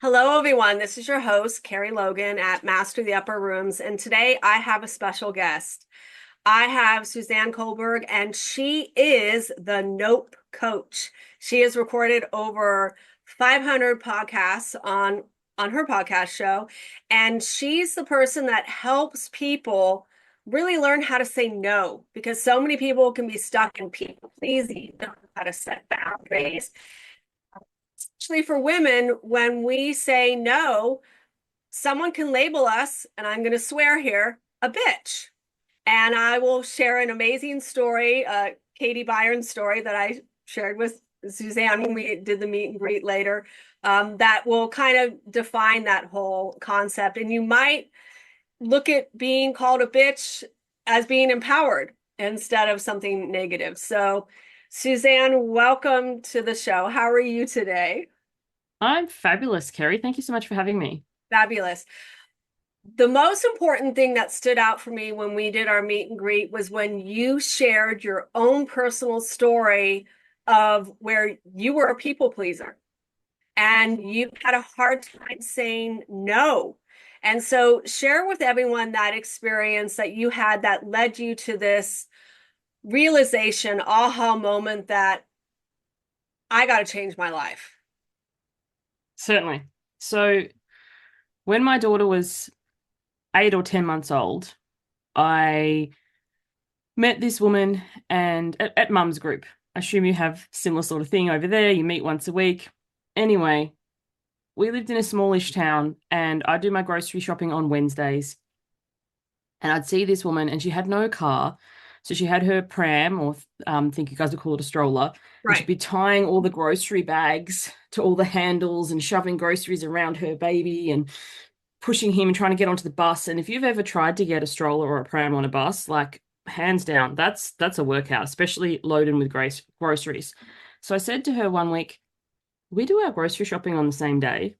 Hello, everyone. This is your host, Carrie Logan at Master the Upper Rooms. And today I have a special guest. I have Suzanne Culberg, and she is the Nope Coach. She has recorded over 500 podcasts on her podcast show. And she's the person that helps people really learn how to say no because so many people can be stuck in people pleasing, don't know how to set boundaries especially for women, when we say no, someone can label us, and I'm going to swear here, a bitch. And I will share an amazing story, Katie Byron's story that I shared with Suzanne when we did the meet and greet later, that will kind of define that whole concept. And you might look at being called a bitch as being empowered instead of something negative. So, Suzanne, welcome to the show. How are you today? I'm fabulous, Kerry. Thank you so much for having me. Fabulous. The most important thing that stood out for me when we did our meet and greet was when you shared your own personal story of where you were a people pleaser and you had a hard time saying no. And so share with everyone that experience that you had that led you to this realization, aha moment that I got to change my life. Certainly. So, when my daughter was 8 or 10 months old, I met this woman and at mum's group. I assume you have similar sort of thing over there. You meet once a week. Anyway, we lived in a smallish town and I do my grocery shopping on Wednesdays. And I'd see this woman and she had no car. So she had her pram, or think you guys would call it a stroller, and she'd Right. be tying all the grocery bags to all the handles and shoving groceries around her baby and pushing him and trying to get onto the bus. And if you've ever tried to get a stroller or a pram on a bus, like hands down, that's a workout, especially loaded with groceries. So I said to her one week, we do our grocery shopping on the same day.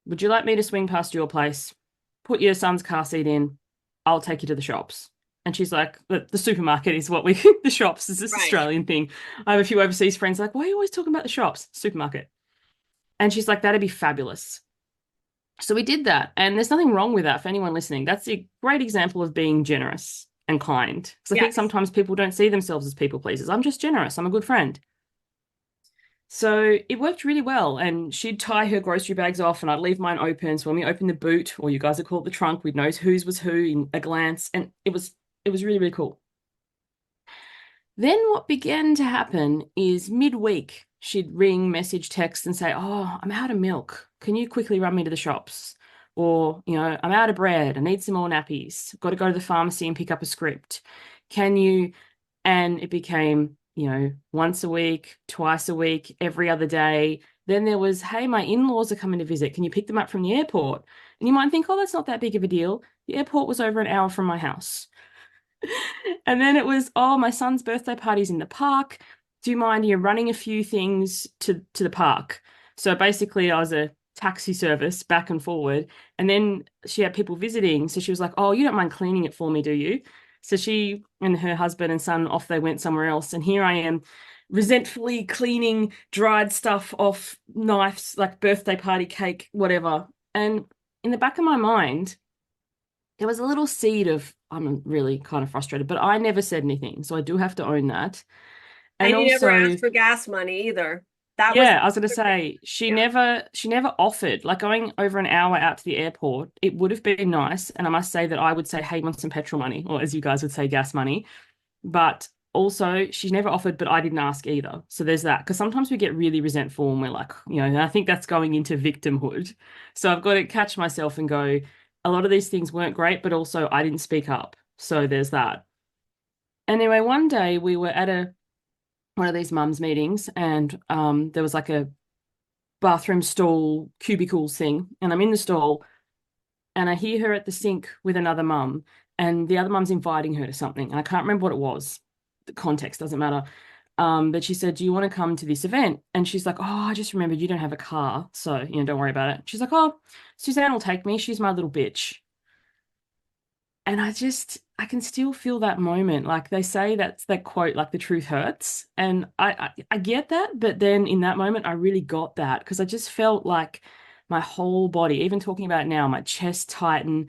Would you like me to swing past your place, put your son's car seat in? I'll take you to the shops. And she's like, the supermarket is what we, the shops is this Right. Australian thing. I have a few overseas friends like, why are you always talking about the shops? Supermarket. And she's like, that'd be fabulous. So we did that. And there's nothing wrong with that for anyone listening. That's a great example of being generous and kind. Because I think Yes. sometimes people don't see themselves as people pleasers. I'm just generous. I'm a good friend. So it worked really well. And she'd tie her grocery bags off and I'd leave mine open. So when we opened the boot, or you guys would call it the trunk, we'd know whose was who in a glance. And it was really, really cool. Then what began to happen is midweek, she'd ring, message, text, and say, oh, I'm out of milk. Can you quickly run me to the shops? Or, I'm out of bread. I need some more nappies. Got to go to the pharmacy and pick up a script. Can you? And it became, once a week, twice a week, every other day. Then there was, hey, my in-laws are coming to visit. Can you pick them up from the airport? And you might think, oh, that's not that big of a deal. The airport was over an hour from my house. And then it was, oh, my son's birthday party's in the park. Do you mind you running a few things to the park? So basically, I was a taxi service back and forward. And then she had people visiting. So she was like, oh, you don't mind cleaning it for me, do you? So she and her husband and son off they went somewhere else. And here I am resentfully cleaning dried stuff off knives, like birthday party cake, whatever. And in the back of my mind, there was a little seed of I'm really kind of frustrated, but I never said anything, so I do have to own that. And And you never also, asked for gas money either. That was yeah, I was going to the thing. say she Yeah. never offered, like, going over an hour out to the airport. It would have been nice, and I must say that I would say, hey, want some petrol money, or as you guys would say, gas money. But also, she never offered, but I didn't ask either. So there's that. Because sometimes we get really resentful and we're like, and I think that's going into victimhood. So I've got to catch myself and go, a lot of these things weren't great, but also I didn't speak up. So there's that. Anyway, one day we were at a one of these mums meetings and there was like a bathroom stall cubicles thing. And I'm in the stall and I hear her at the sink with another mum, and the other mum's inviting her to something. And I can't remember what it was. The context doesn't matter. But she said, do you want to come to this event? And she's like, oh, I just remembered you don't have a car. So, don't worry about it. She's like, oh, Suzanne will take me. She's my little bitch. And I can still feel that moment. Like they say that's that quote, like the truth hurts. And I get that. But then in that moment, I really got that because I just felt like my whole body, even talking about it now, my chest tighten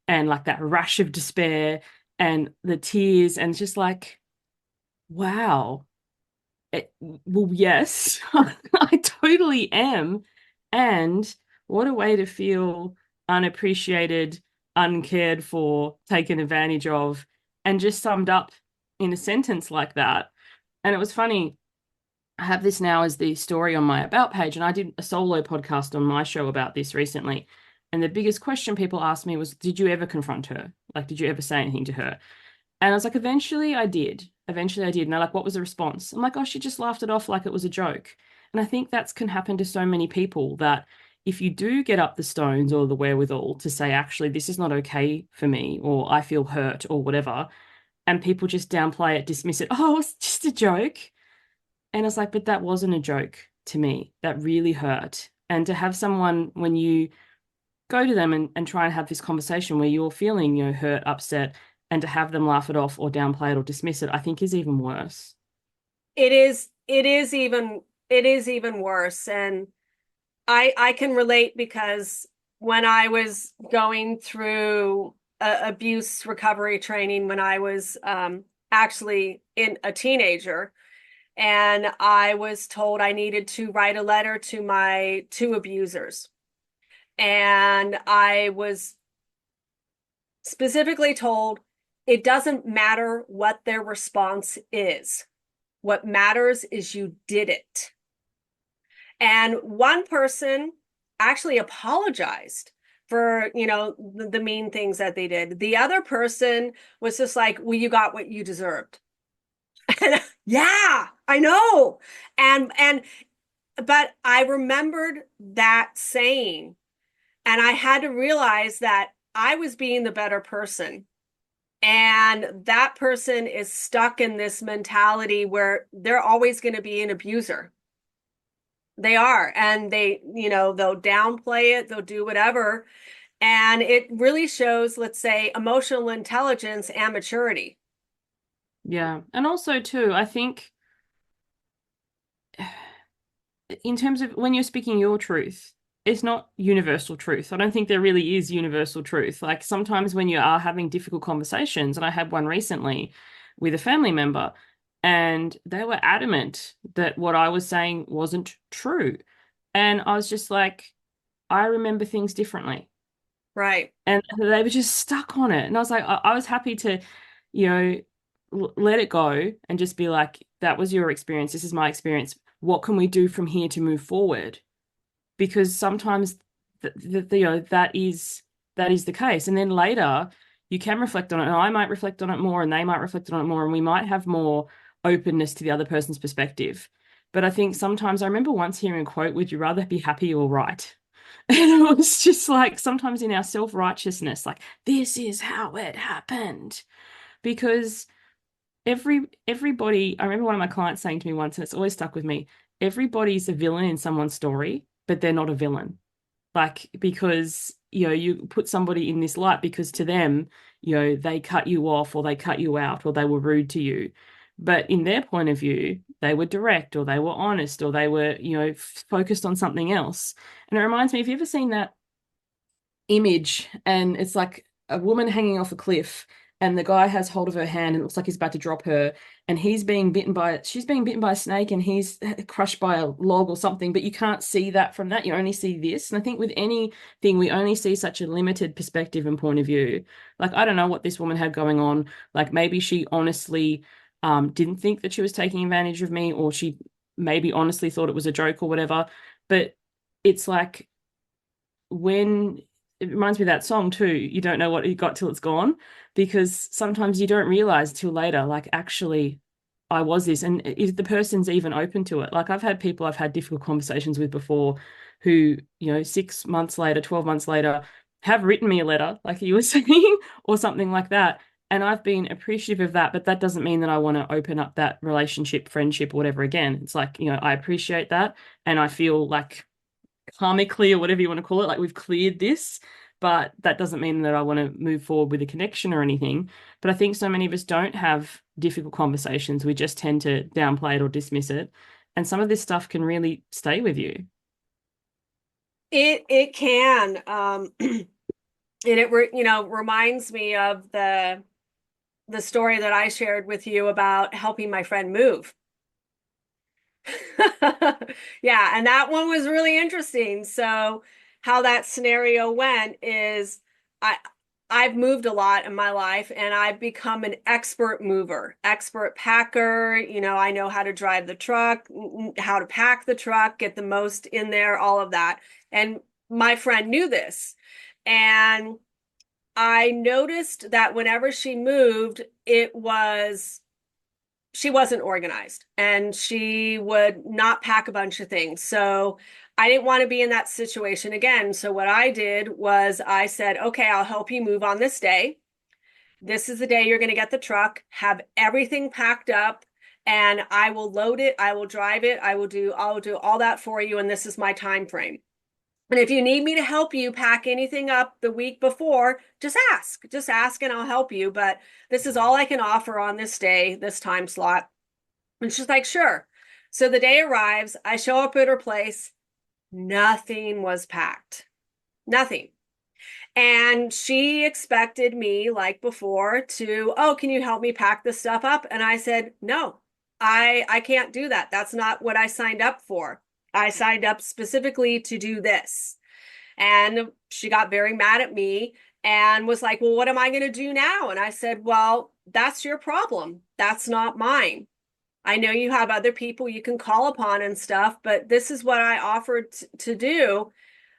and like that rush of despair and the tears, and it's just like, wow. Well, yes, I totally am. And what a way to feel unappreciated, uncared for, taken advantage of, and just summed up in a sentence like that. And it was funny. I have this now as the story on my About page, and I did a solo podcast on my show about this recently. And the biggest question people asked me was, did you ever confront her? Like, did you ever say anything to her? And I was like, eventually I did. Eventually I did. And they're like, what was the response? I'm like, oh, she just laughed it off like it was a joke. And I think that can happen to so many people that if you do get up the stones or the wherewithal to say, actually, this is not okay for me, or I feel hurt, or whatever, and people just downplay it, dismiss it, oh, it's just a joke. And it's like, but that wasn't a joke to me. That really hurt. And to have someone, when you go to them and try and have this conversation where you're feeling, hurt, upset, and to have them laugh it off or downplay it or dismiss it, I think is even worse. It is even worse. And I can relate because when I was going through abuse recovery training when I was actually in a teenager, and I was told I needed to write a letter to my two abusers. And I was specifically told it doesn't matter what their response is. What matters is you did it. And one person actually apologized for, the mean things that they did. The other person was just like, well, you got what you deserved. And yeah, I know. And but I remembered that saying, and I had to realize that I was being the better person. And that person is stuck in this mentality where they're always going to be an abuser. They are. And they'll downplay it, they'll do whatever. And it really shows, let's say, emotional intelligence and maturity. Yeah. And also, too, I think in terms of when you're speaking your truth, it's not universal truth. I don't think there really is universal truth. Like sometimes when you are having difficult conversations, and I had one recently with a family member, and they were adamant that what I was saying wasn't true. And I was just like, I remember things differently. Right. And they were just stuck on it. And I was like, I was happy to, you know, let it go and just be like, that was your experience. This is my experience. What can we do from here to move forward? Because sometimes that is the case. And then later you can reflect on it, and I might reflect on it more, and they might reflect on it more, and we might have more openness to the other person's perspective. But I think sometimes I remember once hearing a quote, would you rather be happy or right? And it was just like sometimes in our self-righteousness, like this is how it happened. Because everybody, I remember one of my clients saying to me once, and it's always stuck with me, everybody's a villain in someone's story, but they're not a villain. Like, because, you put somebody in this light because to them, they cut you off or they cut you out or they were rude to you. But in their point of view, they were direct or they were honest or they were, focused on something else. And it reminds me, have you ever seen that image and it's like a woman hanging off a cliff and the guy has hold of her hand and it looks like he's about to drop her and she's being bitten by a snake and he's crushed by a log or something, but you can't see that from that. You only see this. And I think with anything, we only see such a limited perspective and point of view. Like, I don't know what this woman had going on. Like maybe she honestly didn't think that she was taking advantage of me, or she maybe honestly thought it was a joke or whatever. But it's like when it reminds me of that song too. You don't know what you got till it's gone, because sometimes you don't realize till later, like, actually, I was this. And if the person's even open to it, like I've had people I've had difficult conversations with before who, 6 months later, 12 months later, have written me a letter, like you were saying, or something like that. And I've been appreciative of that, but that doesn't mean that I want to open up that relationship, friendship, or whatever again. It's like, I appreciate that. And I feel like karmically or whatever you want to call it, like we've cleared this, but that doesn't mean that I want to move forward with a connection or anything. But I think so many of us don't have difficult conversations. We just tend to downplay it or dismiss it. And some of this stuff can really stay with you. It can, and reminds me of the story that I shared with you about helping my friend move. Yeah, and that one was really interesting. So how that scenario went is I I've moved a lot in my life and I've become an expert mover, expert packer. I know how to drive the truck, how to pack the truck, get the most in there, all of that. And my friend knew this. And I noticed that whenever she moved, she wasn't organized and she would not pack a bunch of things. So I didn't want to be in that situation again. So what I did was I said, okay, I'll help you move on this day. This is the day you're going to get the truck, have everything packed up, and I will load it. I will drive it. I'll do all that for you. And this is my time frame. And if you need me to help you pack anything up the week before, just ask and I'll help you. But this is all I can offer on this day, this time slot. And she's like, sure. So the day arrives, I show up at her place, nothing was packed, nothing. And she expected me, like before, oh, can you help me pack this stuff up? And I said, no, I can't do that. That's not what I signed up for. I signed up specifically to do this. And she got very mad at me and was like, well, what am I going to do now? And I said, well, that's your problem. That's not mine. I know you have other people you can call upon and stuff, but this is what I offered to do.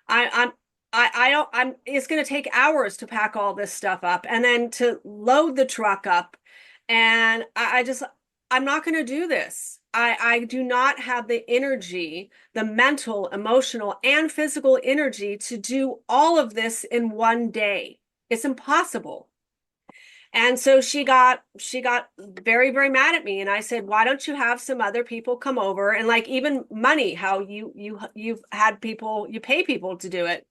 I, I'm I don't it's going to take hours to pack all this stuff up and then to load the truck up. And I'm not going to do this. I do not have the energy, the mental, emotional, and physical energy to do all of this in one day. It's impossible. And so she got very, very mad at me. And I said, why don't you have some other people come over? And like even money, how you've had people, you pay people to do it.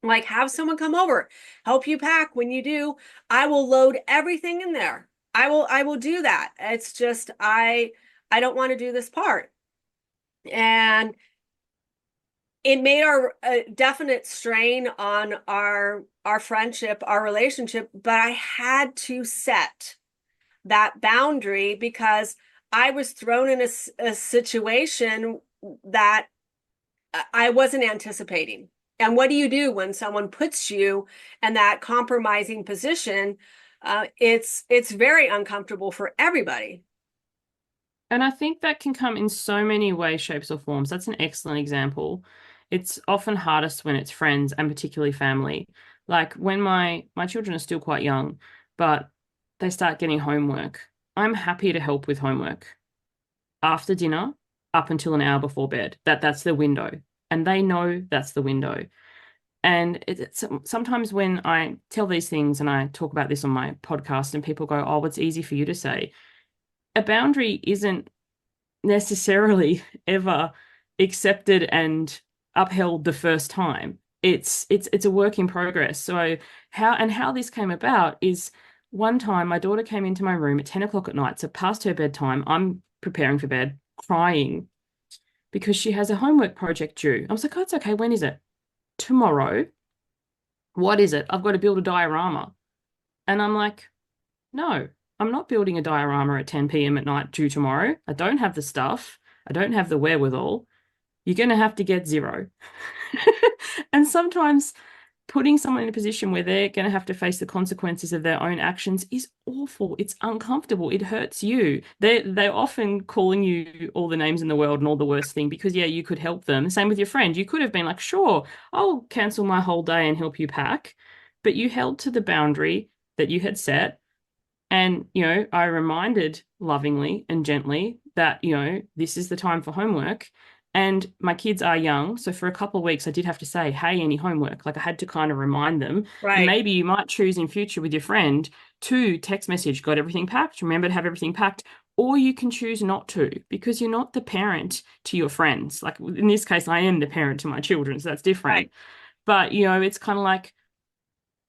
Like have someone come over, help you pack. When you do, I will load everything in there. I will do that. It's just I don't want to do this part. And it made our definite strain on our friendship, our relationship, but I had to set that boundary because I was thrown in a situation that I wasn't anticipating. And what do you do when someone puts you in that compromising position? It's very uncomfortable for everybody. And I think that can come in so many ways, shapes, or forms. That's an excellent example. It's often hardest when it's friends and particularly family. Like when my children are still quite young, but they start getting homework. I'm happy to help with homework after dinner up until an hour before bed. That's the window. And they know that's the window. And it's sometimes when I tell these things and I talk about this on my podcast and people go, "Oh, it's easy for you to say." A boundary isn't necessarily ever accepted and upheld the first time. It's a work in progress. So how this came about is one time my daughter came into my room at 10 o'clock at night, so past her bedtime. I'm preparing for bed, crying because she has a homework project due. I was like, oh, it's okay. When is it? Tomorrow. What is it? I've got to build a diorama. And I'm like, no, I'm not building a diorama at 10 p.m. at night due tomorrow. I don't have the stuff. I don't have the wherewithal. You're going to have to get zero. And sometimes putting someone in a position where they're going to have to face the consequences of their own actions is awful. It's uncomfortable. It hurts you. They're often calling you all the names in the world and all the worst thing because, yeah, you could help them. Same with your friend. You could have been like, sure, I'll cancel my whole day and help you pack. But you held to the boundary that you had set and, I reminded lovingly and gently that, this is the time for homework. And my kids are young. So for a couple of weeks, I did have to say, hey, any homework? Like I had to kind of remind them. And Right, maybe you might choose in future with your friend to text message, got everything packed? Remember to have everything packed. Or you can choose not to because you're not the parent to your friends. Like in this case, I am the parent to my children. So that's right, different. But, it's kind of like,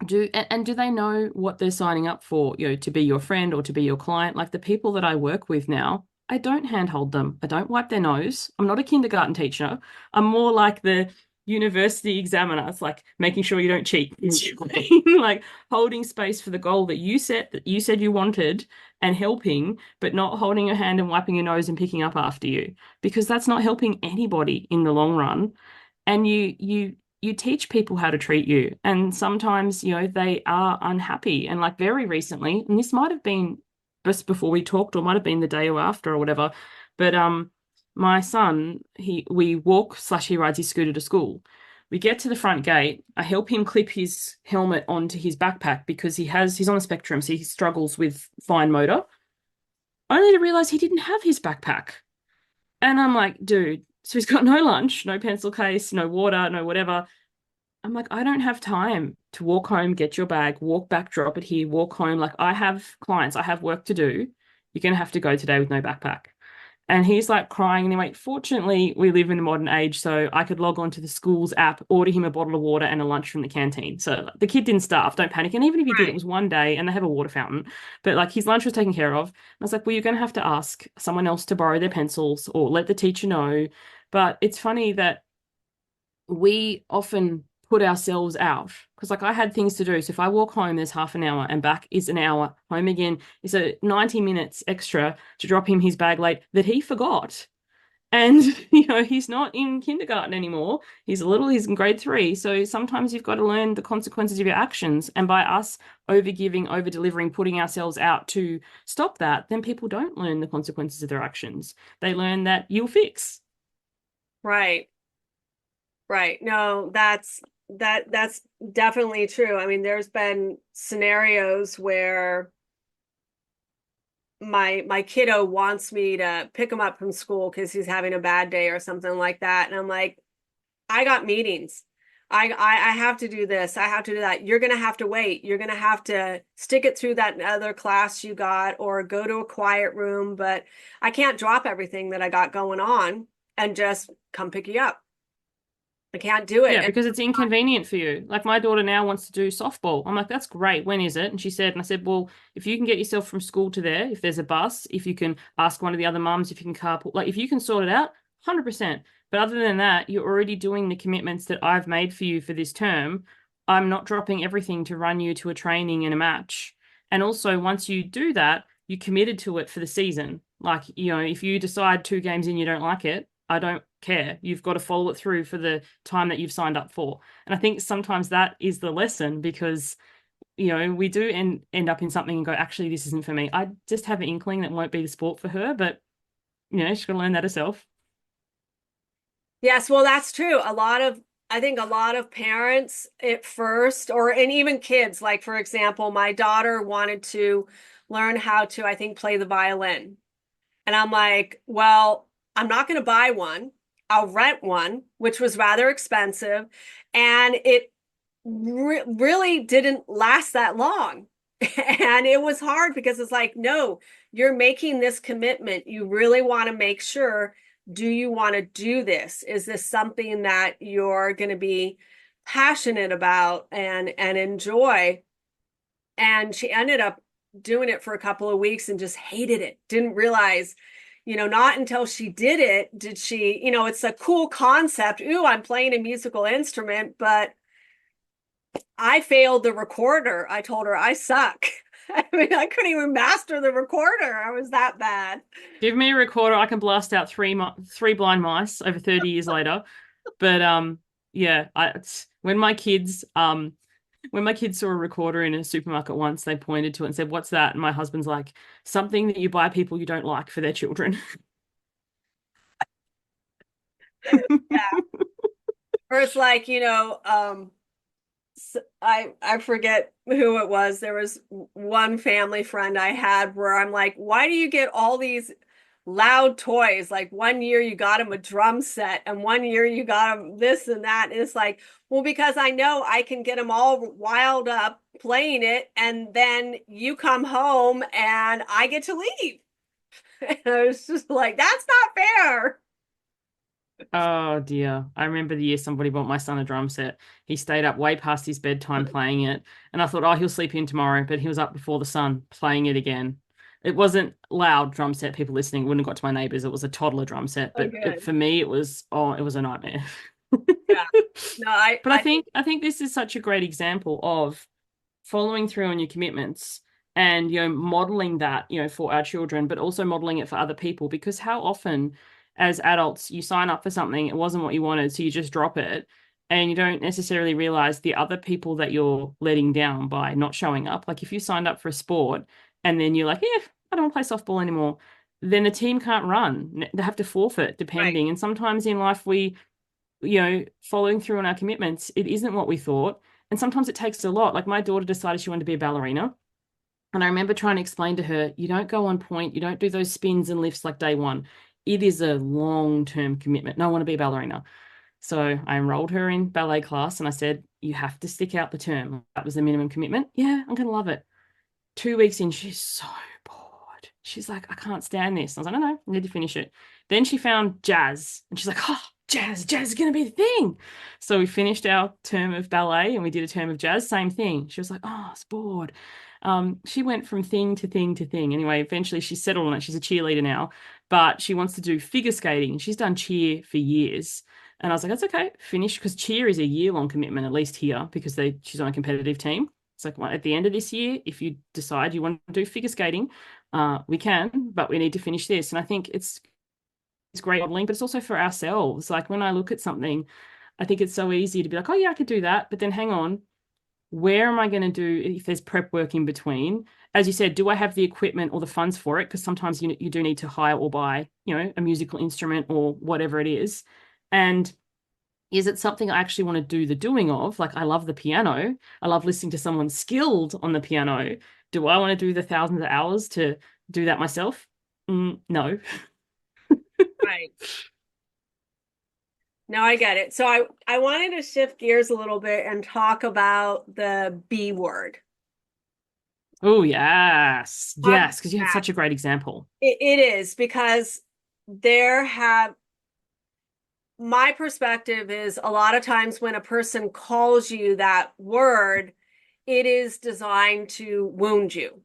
do they know what they're signing up for, to be your friend or to be your client? Like the people that I work with now, I don't handhold them. I don't wipe their nose. I'm not a kindergarten teacher. I'm more like university examiner. It's like making sure you don't cheat. Like holding space for the goal that you said you wanted and helping, but not holding your hand and wiping your nose and picking up after you, because that's not helping anybody in the long run. And you teach people how to treat you. And sometimes, they are unhappy. And like very recently, and this might have been just before we talked, or might have been the day or after or whatever, but my son, we walk slash he rides his scooter to school. We get to the front gate. I help him clip his helmet onto his backpack because he's on a spectrum, so he struggles with fine motor. Only to realize he didn't have his backpack. And I'm like, dude, so he's got no lunch, no pencil case, no water, no whatever. I'm like, I don't have time to walk home, get your bag, walk back, drop it here, walk home. Like, I have clients, I have work to do. You're going to have to go today with no backpack. And he's like crying. And he went, fortunately, we live in the modern age, so I could log on to the school's app, order him a bottle of water and a lunch from the canteen. So like, the kid didn't starve, don't panic. And even if he did, it Right. was one day and they have a water fountain. But like his lunch was taken care of. And I was like, well, you're going to have to ask someone else to borrow their pencils or let the teacher know. But it's funny that we often put ourselves out because like I had things to do. So if I walk home, there's half an hour and back is an hour. Home again is a 90 minutes extra to drop him his bag late that he forgot. And, he's not in kindergarten anymore. He's in grade 3. So sometimes you've got to learn the consequences of your actions. And by us over giving, over delivering, putting ourselves out to stop that, then people don't learn the consequences of their actions. They learn that you'll fix. Right. Right. No, that's definitely true. I mean, there's been scenarios where my kiddo wants me to pick him up from school because he's having a bad day or something like that. And I'm like, I got meetings. I have to do this. I have to do that. You're gonna have to wait. You're gonna have to stick it through that other class you got or go to a quiet room, but I can't drop everything that I got going on and just come pick you up. I can't do it. Yeah, because it's inconvenient for you. Like my daughter now wants to do softball. I'm like, that's great. When is it? And I said, well, if you can get yourself from school to there, if there's a bus, if you can ask one of the other mums, if you can carpool, like if you can sort it out, 100%. But other than that, you're already doing the commitments that I've made for you for this term. I'm not dropping everything to run you to a training and a match. And also, once you do that, you committed to it for the season. Like, if you decide 2 games in you don't like it, I don't care. You've got to follow it through for the time that you've signed up for. And I think sometimes that is the lesson because, we do end up in something and go, actually, this isn't for me. I just have an inkling that won't be the sport for her, but, she's going to learn that herself. Yes, well, that's true. I think a lot of parents at first, and even kids, like for example, my daughter wanted to learn how to, I think, play the violin. And I'm like, well, I'm not going to buy one. I'll rent one, which was rather expensive. And it really didn't last that long. And it was hard because it's like, no, you're making this commitment. You really want to make sure, do you want to do this? Is this something that you're going to be passionate about and enjoy? And she ended up doing it for a couple of weeks and just hated it. Didn't realize, not until she did it did she, it's a cool concept. Ooh, I'm playing a musical instrument, but I failed the recorder. I told her I suck. I mean, I couldn't even master the recorder. I was that bad. Give me a recorder, I can blast out three blind mice over 30 years later. But yeah, when my kids saw a recorder in a supermarket once, they pointed to it and said, "What's that?" And my husband's like, "Something that you buy people you don't like for their children." Or it's like, I forget who it was. There was one family friend I had where I'm like, why do you get all these loud toys? Like one year you got him a drum set and one year you got him this and that. And it's like, well, because I know I can get them all wild up playing it, and then you come home and I get to leave. And I was just like, that's not fair. Oh dear. I remember the year somebody bought my son a drum set. He stayed up way past his bedtime playing it. And I thought, oh, he'll sleep in tomorrow. But he was up before the sun playing it again. It wasn't loud drum set, people listening wouldn't have got to my neighbors. It was a toddler drum set. Oh, But good. for me, it was a nightmare. Yeah. No, But I think I think this is such a great example of following through on your commitments and modeling that for our children, but also modeling it for other people, because how often as adults you sign up for something, it wasn't what you wanted, so you just drop it, and you don't necessarily realize the other people that you're letting down by not showing up. Like if you signed up for a sport and then you're like, yeah, I don't want to play softball anymore, then the team can't run, they have to forfeit right, depending. And sometimes in life we following through on our commitments, it isn't what we thought. And sometimes it takes a lot. Like my daughter decided she wanted to be a ballerina. And I remember trying to explain to her, you don't go on point, you don't do those spins and lifts like day one. It is a long-term commitment. No, I want to be a ballerina. So I enrolled her in ballet class and I said, you have to stick out the term. That was the minimum commitment. Yeah, I'm going to love it. 2 weeks in, she's so bored. She's like, I can't stand this. I was like, no, no, I need to finish it. Then she found jazz and she's like, oh, jazz is going to be the thing. So we finished our term of ballet and we did a term of jazz, same thing. She was like, oh, it's bored. She went from thing to thing to thing. Anyway, eventually she settled on it. She's a cheerleader now, but she wants to do figure skating. She's done cheer for years. And I was like, that's okay, finish, because cheer is a year-long commitment, at least here, because she's on a competitive team. It's like, well, at the end of this year, if you decide you want to do figure skating, we can, but we need to finish this. And I think it's great modeling, but it's also for ourselves. Like when I look at something, I think it's so easy to be like, oh yeah, I could do that. But then hang on, where am I going to do if there's prep work in between? As you said, do I have the equipment or the funds for it? Because sometimes you do need to hire or buy, a musical instrument or whatever it is. And is it something I actually want to do the doing of? Like, I love the piano. I love listening to someone skilled on the piano. Do I want to do the thousands of hours to do that myself? No. right. No, I get it. So I wanted to shift gears a little bit and talk about the B word. Oh, yes. Talk Yes, because you had about such a great example. it is because there have my perspective is a lot of times when a person calls you that word, it is designed to wound you.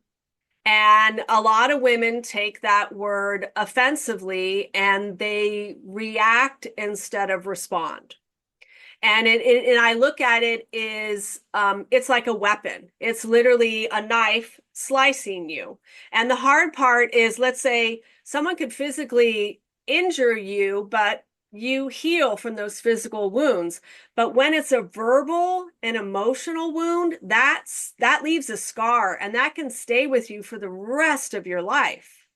And a lot of women take that word offensively and they react instead of respond. And I look at it is it's like a weapon. It's literally a knife slicing you. And the hard part is, let's say someone could physically injure you, but you heal from those physical wounds. But when it's a verbal and emotional wound, that leaves a scar and that can stay with you for the rest of your life.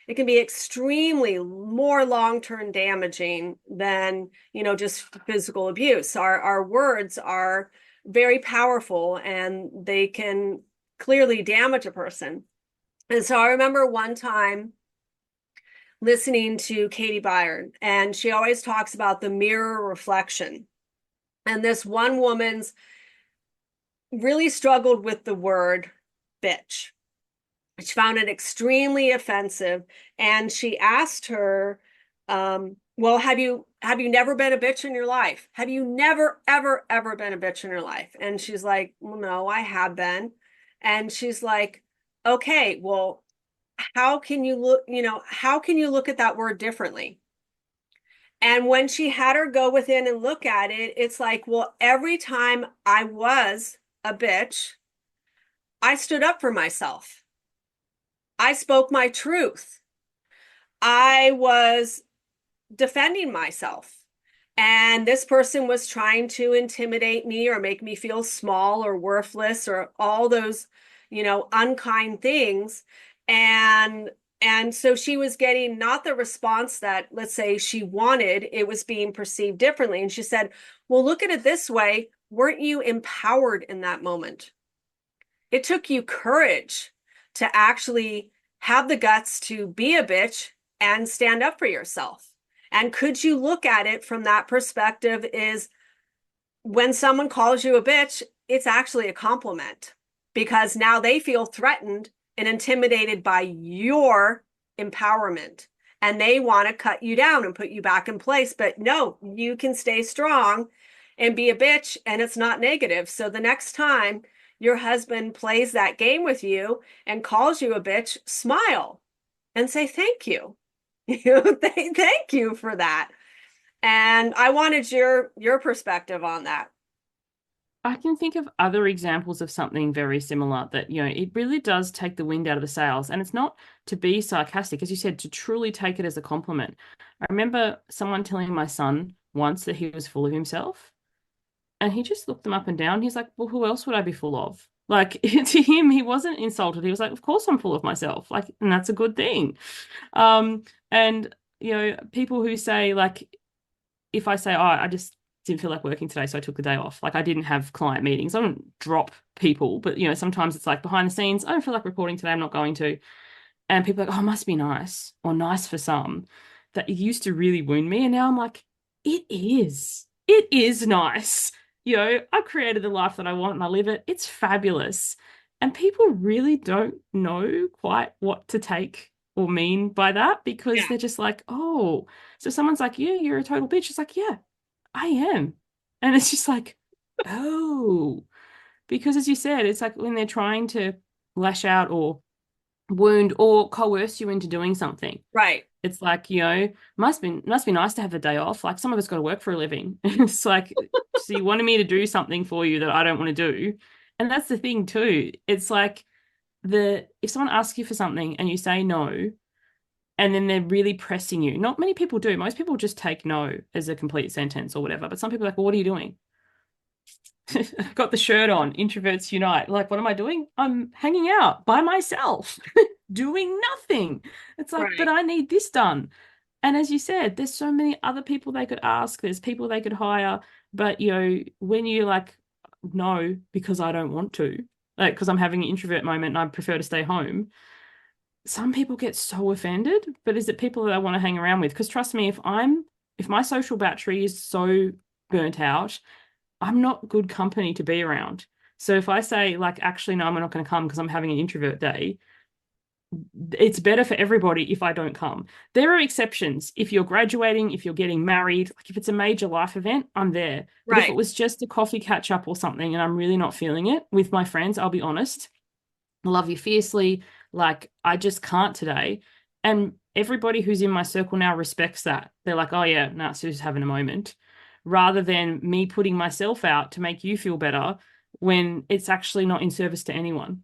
It can be extremely more long-term damaging than, just physical abuse. Our words are very powerful and they can clearly damage a person. And so I remember one time listening to Katie Byron, and she always talks about the mirror reflection. And this one woman's really struggled with the word bitch. She found it extremely offensive, and she asked her, "Well, have you never been a bitch in your life? Have you never ever been a bitch in your life?" And she's like, "Well, no, I have been." And she's like, "Okay, well, how can you look? How can you look at that word differently?" And when she had her go within and look at it, it's like, well, every time I was a bitch, I stood up for myself. I spoke my truth. I was defending myself. And this person was trying to intimidate me or make me feel small or worthless or all those, unkind things. And and so she was getting not the response that, let's say, she wanted. It was being perceived differently. And she said, well, look at it this way. Weren't you empowered in that moment? It took you courage to actually have the guts to be a bitch and stand up for yourself. And could you look at it from that perspective is when someone calls you a bitch, it's actually a compliment because now they feel threatened and intimidated by your empowerment and they want to cut you down and put you back in place. But no, you can stay strong and be a bitch and it's not negative. So the next time your husband plays that game with you and calls you a bitch, smile and say thank you. Thank you for that. And I wanted your perspective on that. I can think of other examples of something very similar that, it really does take the wind out of the sails. And it's not to be sarcastic, as you said, to truly take it as a compliment. I remember someone telling my son once that he was full of himself, and he just looked them up and down. He's like, well, who else would I be full of? Like, to him, he wasn't insulted. He was like, of course I'm full of myself. Like, and that's a good thing. Um, and, people who say, like, if I say, oh, I just didn't feel like working today, so I took the day off. Like I didn't have client meetings. I don't drop people, but sometimes it's like behind the scenes, I don't feel like reporting today, I'm not going to. And people are like, oh, must be nice, or nice for some. That it used to really wound me. And now I'm like, it is. It is nice. I've created the life that I want and I live it. It's fabulous. And people really don't know quite what to take or mean by that because Yeah. they're just like, oh, so someone's like, yeah, you're a total bitch. It's like, yeah, I am. And it's just like, oh, because as you said, it's like when they're trying to lash out or wound or coerce you into doing something. Right. It's like, must be nice to have the day off. Like some of us got to work for a living. It's like, so you wanted me to do something for you that I don't want to do. And that's the thing too. It's like if someone asks you for something and you say no, and then they're really pressing you. Not many people do. Most people just take no as a complete sentence or whatever. But some people are like, well, what are you doing? Got the shirt on, introverts unite. Like, what am I doing? I'm hanging out by myself, doing nothing. It's like, but Right. I need this done. And as you said, there's so many other people they could ask. There's people they could hire. But, when you like, no, because I don't want to, like, because I'm having an introvert moment and I prefer to stay home, some people get so offended, but is it people that I want to hang around with? Because trust me, if my social battery is so burnt out, I'm not good company to be around. So if I say like, actually, no, I'm not going to come because I'm having an introvert day, it's better for everybody if I don't come. There are exceptions. If you're graduating, if you're getting married, like if it's a major life event, I'm there. But if it Right. was just a coffee catch up or something and I'm really not feeling it with my friends, I'll be honest, I love you fiercely. Like, I just can't today. And everybody who's in my circle now respects that. They're like, oh, yeah, no, Sue's having a moment. Rather than me putting myself out to make you feel better when it's actually not in service to anyone.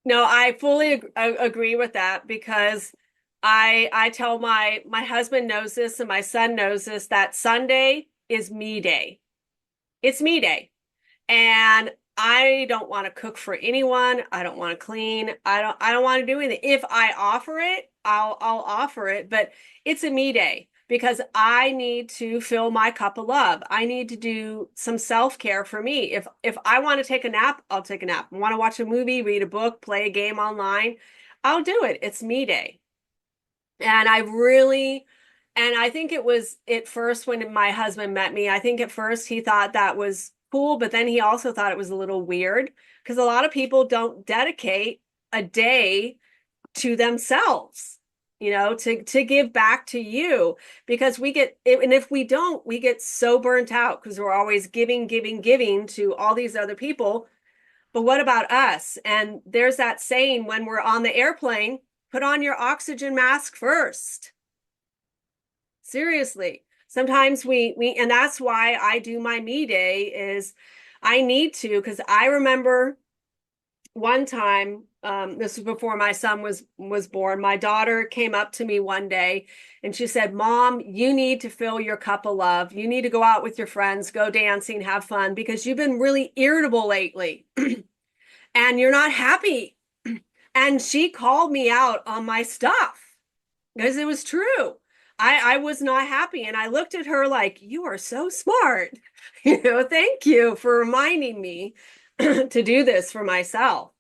No, I fully agree with that because I tell my husband knows this and my son knows this that Sunday is me day. It's me day. And I don't want to cook for anyone. I don't want to clean. I don't want to do anything. If I offer it, I'll offer it, but it's a me day because I need to fill my cup of love. I need to do some self-care for me. If I want to take a nap, I'll take a nap. I want to watch a movie, read a book, play a game online, I'll do it. It's me day. And I think it was at first when my husband met me, I think at first he thought that was cool, but then he also thought it was a little weird because a lot of people don't dedicate a day to themselves, to give back to you because and if we don't, we get so burnt out because we're always giving, giving, giving to all these other people. But what about us? And there's that saying when we're on the airplane, put on your oxygen mask first. Seriously. Sometimes and that's why I do my me day is I need to, because I remember one time, this was before my son was born. My daughter came up to me one day and she said, Mom, you need to fill your cup of love. You need to go out with your friends, go dancing, have fun, because you've been really irritable lately and you're not happy. And she called me out on my stuff because it was true. I was not happy. And I looked at her like, you are so smart. Thank you for reminding me to do this for myself.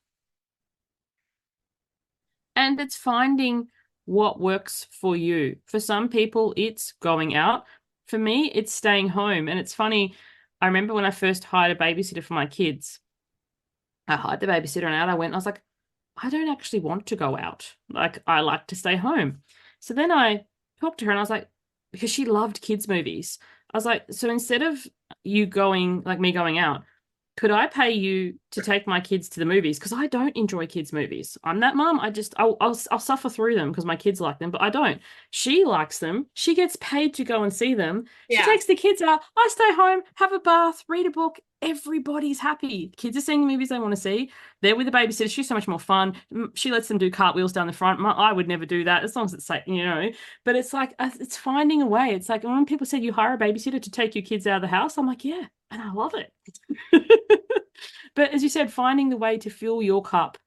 And it's finding what works for you. For some people, it's going out. For me, it's staying home. And it's funny, I remember when I first hired a babysitter for my kids, I hired the babysitter and out I went, and I was like, I don't actually want to go out. Like, I like to stay home. So then I talked to her and I was like, because she loved kids' movies. I was like, so instead of you going, like me going out, could I pay you to take my kids to the movies? Because I don't enjoy kids' movies. I'm that mum. I'll suffer through them because my kids like them, but I don't. She likes them. She gets paid to go and see them. She Yeah. takes the kids out. I stay home, have a bath, read a book. Everybody's happy. Kids are seeing the movies they want to see. They're with the babysitter. She's so much more fun. She lets them do cartwheels down the front. I would never do that as long as it's safe, you know. But it's like it's finding a way. It's like when people said you hire a babysitter to take your kids out of the house, I'm like, yeah, and I love it. But as you said, finding the way to fill your cup,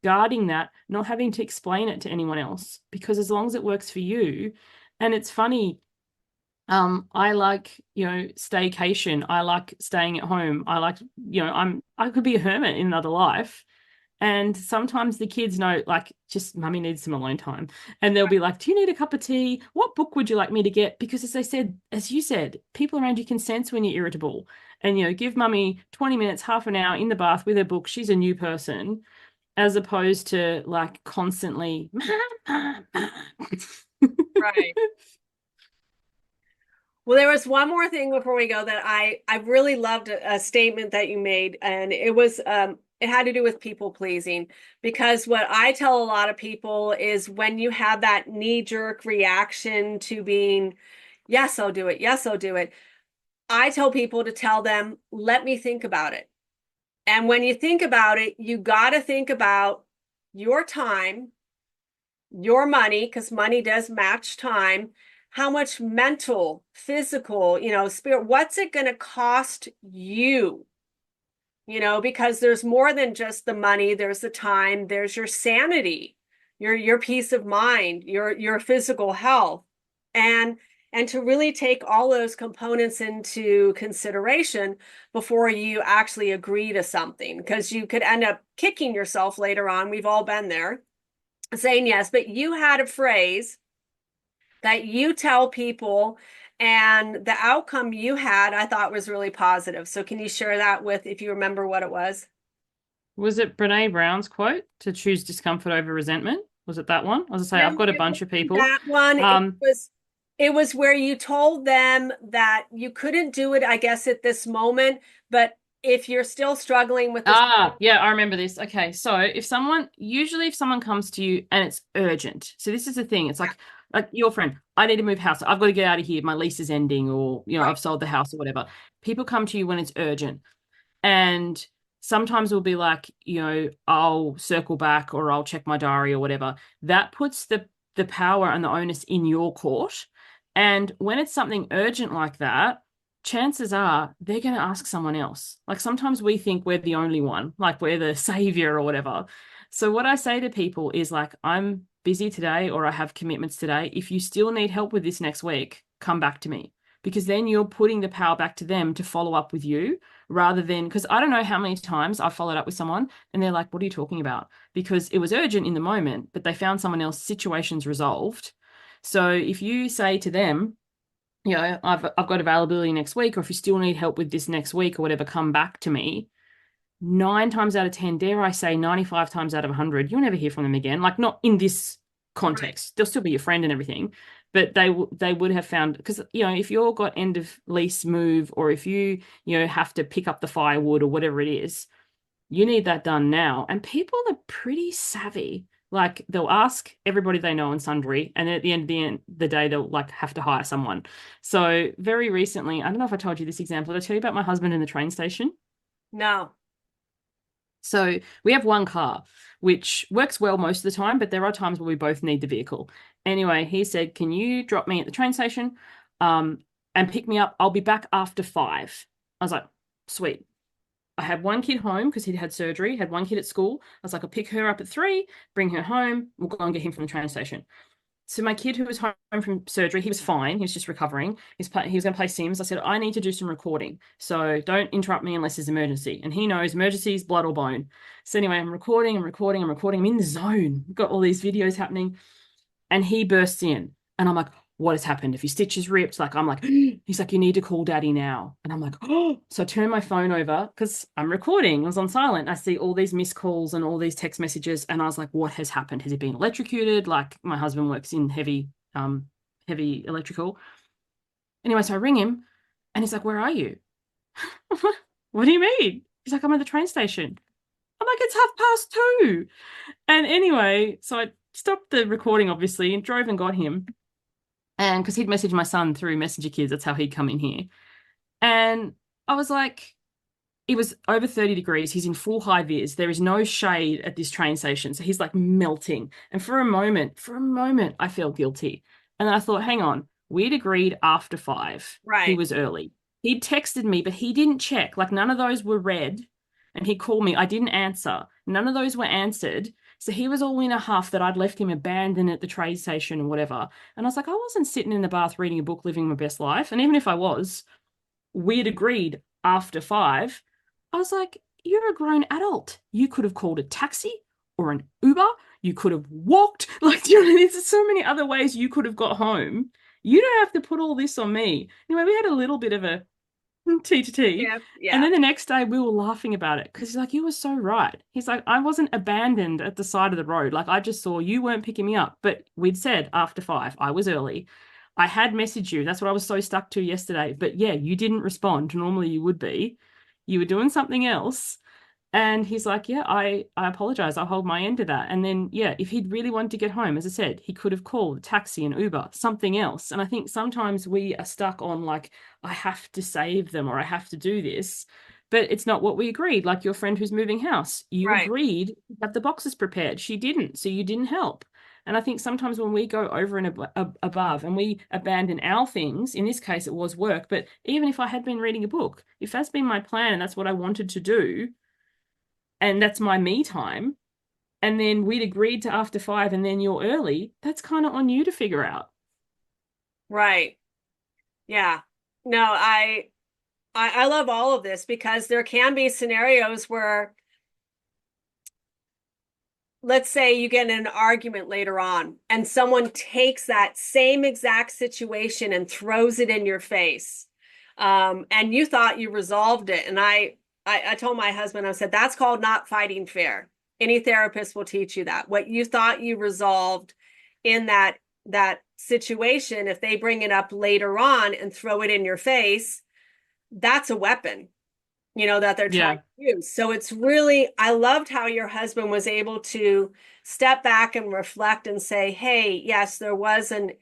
guarding that, not having to explain it to anyone else, because as long as it works for you, and it's funny, I like, staycation. I like staying at home. I like, I could be a hermit in another life. And sometimes the kids know, like, just mummy needs some alone time. And they'll be like, do you need a cup of tea? What book would you like me to get? Because as you said, people around you can sense when you're irritable. And, give mummy 20 minutes, half an hour in the bath with her book. She's a new person, as opposed to like constantly. Right. Well, there was one more thing before we go that I really loved a statement that you made, and it had to do with people pleasing. Because what I tell a lot of people is when you have that knee-jerk reaction to being, yes, I'll do it, yes, I'll do it. I tell people to tell them, let me think about it. And when you think about it, you got to think about your time, your money, because money does match time, how much mental, physical, spirit, what's it going to cost you? Because there's more than just the money, there's the time, there's your sanity, your peace of mind, your physical health. And to really take all those components into consideration before you actually agree to something, because you could end up kicking yourself later on. We've all been there, saying yes, but you had a phrase that you tell people, and the outcome you had, I thought was really positive. So can you share that with, if you remember what it was? Was it Brene Brown's quote to choose discomfort over resentment? Was it that one? As I say, No, I've got a it bunch of wasn't people. that one. It Um, was it was where you told them that you couldn't do it, I guess, at this moment, but if you're still struggling with this, Yeah, I remember this. Okay, so usually if someone comes to you and it's urgent, so this is the thing, it's like your friend, I need to move house, I've got to get out of here, my lease is ending, or right, I've sold the house or whatever. People come to you when it's urgent, and sometimes we'll be like, I'll circle back or I'll check my diary or whatever. That puts the power and the onus in your court. And when it's something urgent like that, chances are they're going to ask someone else. Like sometimes we think we're the only one, like we're the savior or whatever. So what I say to people is like, I'm busy today or I have commitments today. If you still need help with this next week, come back to me. Because then you're putting the power back to them to follow up with you rather than, because I don't know how many times I've followed up with someone and they're like, what are you talking about? Because it was urgent in the moment, but they found someone else, situations resolved. So if you say to them, I've got availability next week, or if you still need help with this next week or whatever, come back to me. 9 times out of 10, dare I say 95 times out of 100, you'll never hear from them again. Like not in this right. context. They'll still be your friend and everything, but they would have found, because if you're got end of lease move, or if you have to pick up the firewood or whatever it is, you need that done now. And people are pretty savvy. Like they'll ask everybody they know and sundry, and at the end of the day, they'll like have to hire someone. So very recently, I don't know if I told you this example. Did I tell you about my husband in the train station? No. So we have one car, which works well most of the time, but there are times where we both need the vehicle. Anyway, he said, "Can you drop me at the train station, um, and pick me up? I'll be back after 5." I was like, "Sweet." I had one kid home because he'd had surgery, had one kid at school. I was like, I'll pick her up at 3, bring her home, we'll go and get him from the train station. So my kid who was home from surgery, he was fine. He was just recovering. He was going to play Sims. I said, I need to do some recording. So don't interrupt me unless there's an emergency. And he knows emergencies, blood or bone. So anyway, I'm recording. I'm in the zone. Got all these videos happening. And he bursts in. And I'm like, what has happened? If your stitch is ripped, like I'm like, he's like, you need to call daddy now. And I'm like, oh, so I turn my phone over because I'm recording. I was on silent. I see all these missed calls and all these text messages. And I was like, what has happened? Has he been electrocuted? Like my husband works in heavy electrical. Anyway, so I ring him and he's like, where are you? What do you mean? He's like, I'm at the train station. I'm like, it's 2:30. And anyway, so I stopped the recording, obviously, and drove and got him. And because he'd messaged my son through Messenger Kids, that's how he'd come in here. And I was like, it was over 30 degrees. He's in full high vis. There is no shade at this train station. So he's like melting. And for a moment, I felt guilty. And then I thought, hang on, we'd agreed after 5. He Right. was early. He'd texted me, but he didn't check. Like none of those were read. And he called me. I didn't answer. None of those were answered. So he was all in a huff that I'd left him abandoned at the train station and whatever. And I was like, I wasn't sitting in the bath reading a book, living my best life. And even if I was, we'd agreed after 5. I was like, you're a grown adult. You could have called a taxi or an Uber. You could have walked. Like, do you know what I mean? There's so many other ways you could have got home. You don't have to put all this on me. Anyway, we had a little bit of a T to T. Yeah. And Yeah. then the next day we were laughing about it because he's like, you were so right. He's like, I wasn't abandoned at the side of the road. Like I just saw you weren't picking me up. But we'd said after 5, I was early. I had messaged you. That's what I was so stuck to yesterday. But yeah, you didn't respond. Normally you would be. You were doing something else. And he's like, yeah, I apologize. I'll hold my end to that. And then, yeah, if he'd really wanted to get home, as I said, he could have called a taxi and Uber, something else. And I think sometimes we are stuck on like, I have to save them or I have to do this. But it's not what we agreed. Like your friend who's moving house, you Right. agreed to have the boxes prepared. She didn't. So you didn't help. And I think sometimes when we go over and above and we abandon our things, in this case, it was work. But even if I had been reading a book, if that's been my plan and that's what I wanted to do, and that's my me time, and then we'd agreed to after 5 and then you're early, that's kind of on you to figure out. Right. Yeah. No, I love all of this because there can be scenarios where, let's say you get in an argument later on and someone takes that same exact situation and throws it in your face. And you thought you resolved it. And I told my husband, I said, that's called not fighting fair. Any therapist will teach you that. What you thought you resolved in that situation, if they bring it up later on and throw it in your face, that's a weapon, that they're trying Yeah. to use. So it's really, I loved how your husband was able to step back and reflect and say, hey, yes, there was an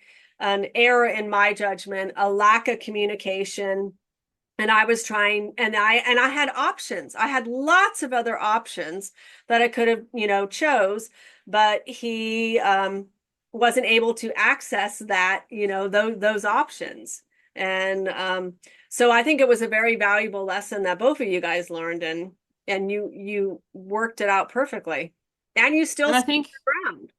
error in my judgment, a lack of communication. And I was trying, and I had options. I had lots of other options that I could have, chose, but he wasn't able to access that, those options. And so I think it was a very valuable lesson that both of you guys learned, and you worked it out perfectly, and you still And I stood think, your ground.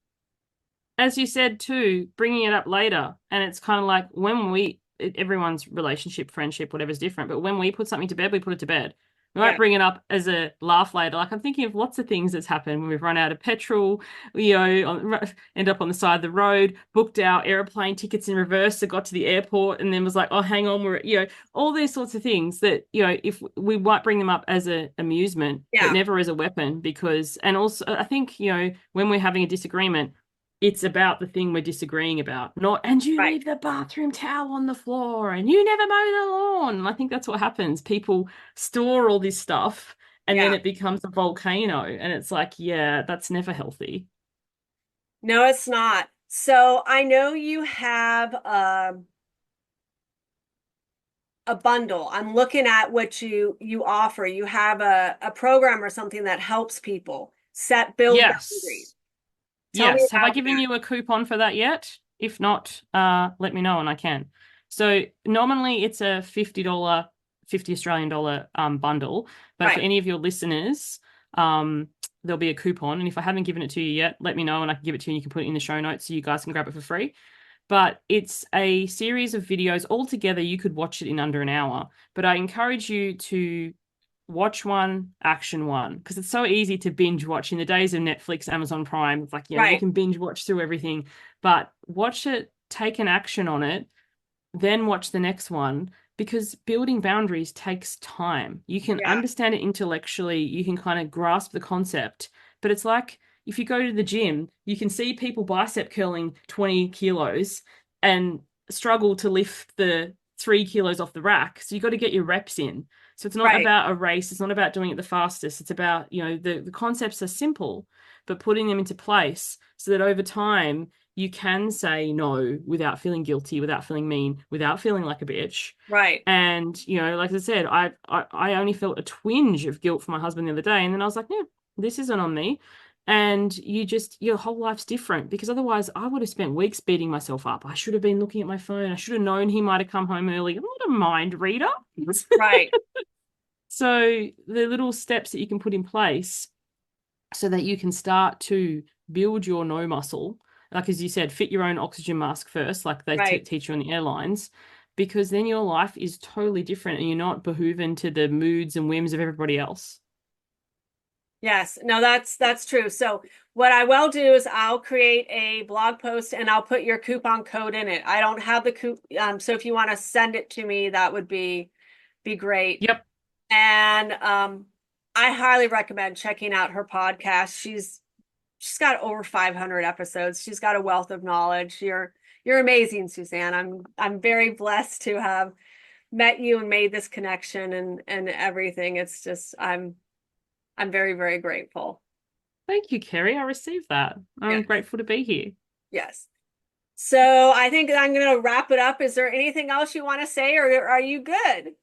as you said too, bringing it up later, and it's kind of like when everyone's relationship, friendship, whatever's different, but when we put something to bed, we put it to bed. We might Yeah, bring it up as a laugh later. Like I'm thinking of lots of things that's happened when we've run out of petrol, end up on the side of the road, booked our airplane tickets in reverse, so got to the airport, and then was like, oh, hang on, all these sorts of things that, if we might bring them up as a amusement, but yeah, never as a weapon, because, and also I think, when we're having a disagreement, it's about the thing we're disagreeing about, not, and you right, leave the bathroom towel on the floor and you never mow the lawn. And I think that's what happens. People store all this stuff and then yeah. it becomes a volcano. And it's like, yeah, that's never healthy. No, it's not. So I know you have a bundle. I'm looking at what you offer. You have a program or something that helps people build boundaries. Yes. Tell me Yes. Have I about given that. you a coupon for that yet? If not, let me know and I can. So nominally it's a $50, 50 Australian dollar bundle, but for Right. any of your listeners, um, there'll be a coupon. And if I haven't given it to you yet, let me know and I can give it to you and you can put it in the show notes so you guys can grab it for free. But it's a series of videos altogether. You could watch it in under an hour, but I encourage you to watch one, action one, because it's so easy to binge watch in the days of Netflix, Amazon Prime. It's like, you Right. can binge watch through everything, but watch it, take an action on it, then watch the next one, because building boundaries takes time. You can Yeah. understand it intellectually, you can kind of grasp the concept, but it's like if you go to the gym, you can see people bicep curling 20 kilos and struggle to lift the 3 kilos off the rack. So you got to get your reps in. So it's not Right. about a race. It's not about doing it the fastest. It's about, the concepts are simple, but putting them into place so that over time you can say no without feeling guilty, without feeling mean, without feeling like a bitch. Right. And, like I said, I only felt a twinge of guilt for my husband the other day. And then I was like, yeah, this isn't on me. And your whole life's different, because otherwise I would have spent weeks beating myself up. I should have been looking at my phone. I should have known he might have come home early. I'm not a mind reader. Right. So the little steps that you can put in place so that you can start to build your no muscle, like as you said, fit your own oxygen mask first, like they Right. teach you on the airlines, because then your life is totally different and you're not behooving to the moods and whims of everybody else. Yes, no, that's true. So what I will do is I'll create a blog post and I'll put your coupon code in it. I don't have the so if you want to send it to me, that would be great. Yep. And I highly recommend checking out her podcast. She's got over 500 episodes. She's got a wealth of knowledge. You're amazing, Suzanne. I'm very blessed to have met you and made this connection and everything. It's just I'm very, very grateful. Thank you, Kerry. I received that. I'm Yes, grateful to be here. yes. So I think I'm going to wrap it up. Is there anything else you want to say, or are you good?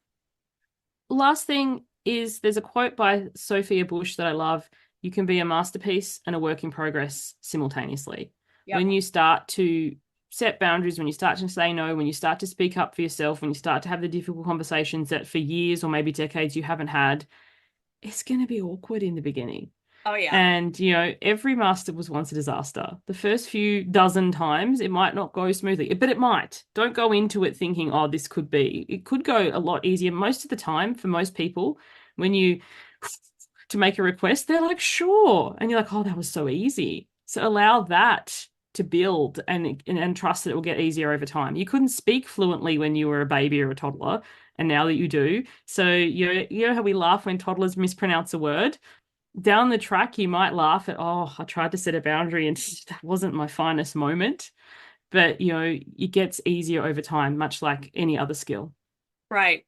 Last thing is, there's a quote by Sophia Bush that I love. You can be a masterpiece and a work in progress simultaneously. Yep. When you start to set boundaries, when you start to say no, when you start to speak up for yourself, when you start to have the difficult conversations that for years or maybe decades you haven't had, it's going to be awkward in the beginning. Oh yeah. And, every master was once a disaster. The first few dozen times, it might not go smoothly, but it might. Don't go into it thinking, oh, this could be. It could go a lot easier. Most of the time, for most people, when you to make a request, they're like, sure. And you're like, oh, that was so easy. So allow that to build and trust that it will get easier over time. You couldn't speak fluently when you were a baby or a toddler, and now that you do. So you know how we laugh when toddlers mispronounce a word? Down the track, you might laugh at, oh, I tried to set a boundary and that wasn't my finest moment. But, it gets easier over time, much like any other skill. Right.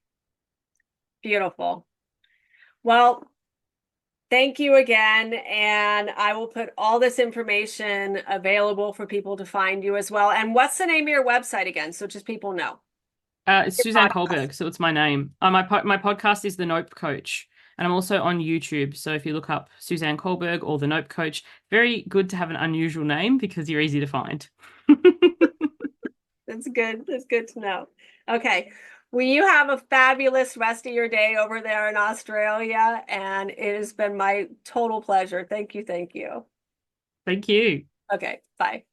Beautiful. Well, thank you again. And I will put all this information available for people to find you as well. And what's the name of your website again? So just people know. It's Your Suzanne podcast. Culberg, so it's my name. My podcast is The Nope Coach, and I'm also on YouTube. So if you look up Suzanne Culberg or The Nope Coach, very good to have an unusual name because you're easy to find. That's good. That's good to know. Okay. Well, you have a fabulous rest of your day over there in Australia, and it has been my total pleasure. Thank you. Thank you. Thank you. Okay. Bye.